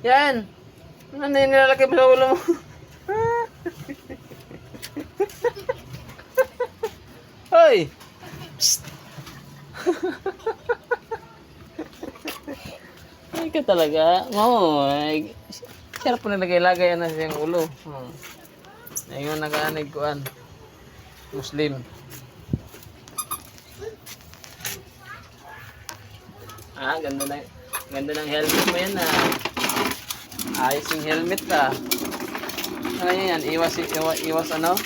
Yan. Ano yung nilalagay mo sa ulo mo? Hoy! Psst! Ay ka talaga. Oo. Ay, sarap po nilagay-lagay na siyang ulo. Ngayon nag-aanig kuan. Muslim. Ganda ng helmet mo yan ayos yung helmet ano yan, iwas ano?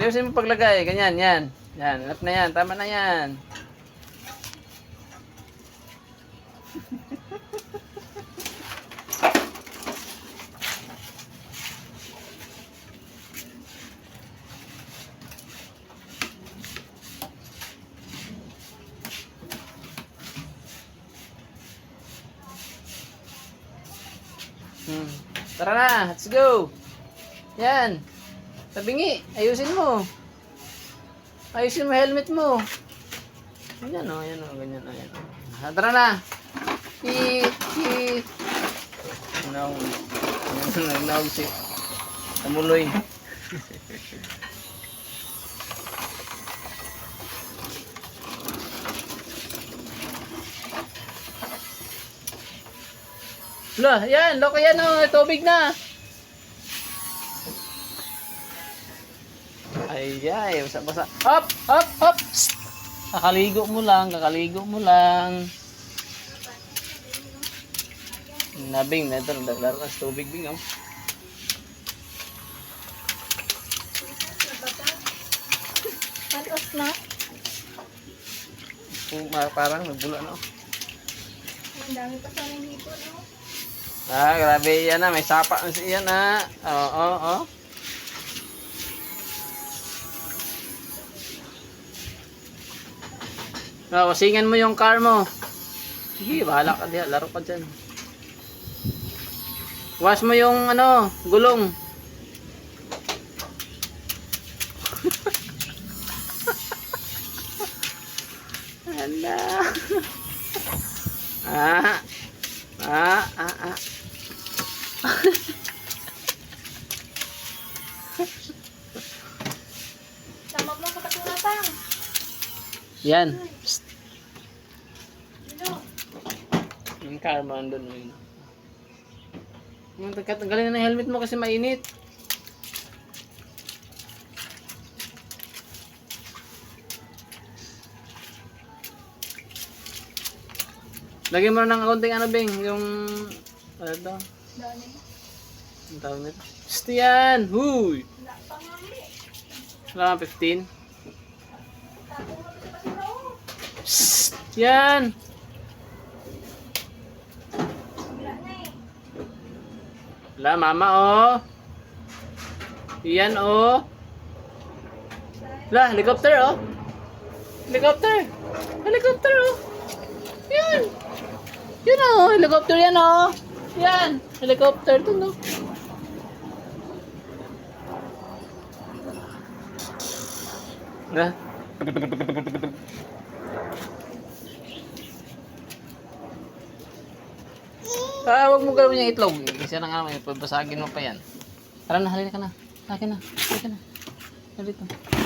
Iwasin mo paglagay, ganyan, yan. Yan, enough na yan, tama na yan. Tara na, let's go. Yan. Tabingi, ayusin mo. Ayusin mo helmet mo. Ayan o, ganyan o, yan. Tara na. Nagnaog si Tamuloy. Lah, yan, loko yan o, tubig na. Ay, basa-basa. Hop, hop, hop. Kakaligo mo lang. Nabing, na ito, laro na sa tubig, Bing. Oh. Patos na? Parang nagbula na. Ang dami pa sana dito, no? Grabe yan may sapa na siya na. Oo. Wasingan mo yung car mo. Sige, bahala ka diyan. Laro ka dyan. Wash mo yung gulong. Hala. Tama mo sa katulapang. Yan. Psst. Yung car mo andun. Tanggalin na ng helmet mo kasi mainit. Lagyan mo na ng kaunting Bing, yung ano ito? Ang tawag nito. Psst yan! Huy! Wala kang 15? Psst yan! Wala mama oh! Yan oh! Wala, helicopter oh! Helicopter! Helicopter oh! Yan! Yan oh! Helicopter yan oh! Yan! Helicopter to no! Na? Huwag mo gawin yung itlog. Isa na nga naman, pabasagin mo pa yan. Tara na, halika na. Halika na. Halika na. Halika na.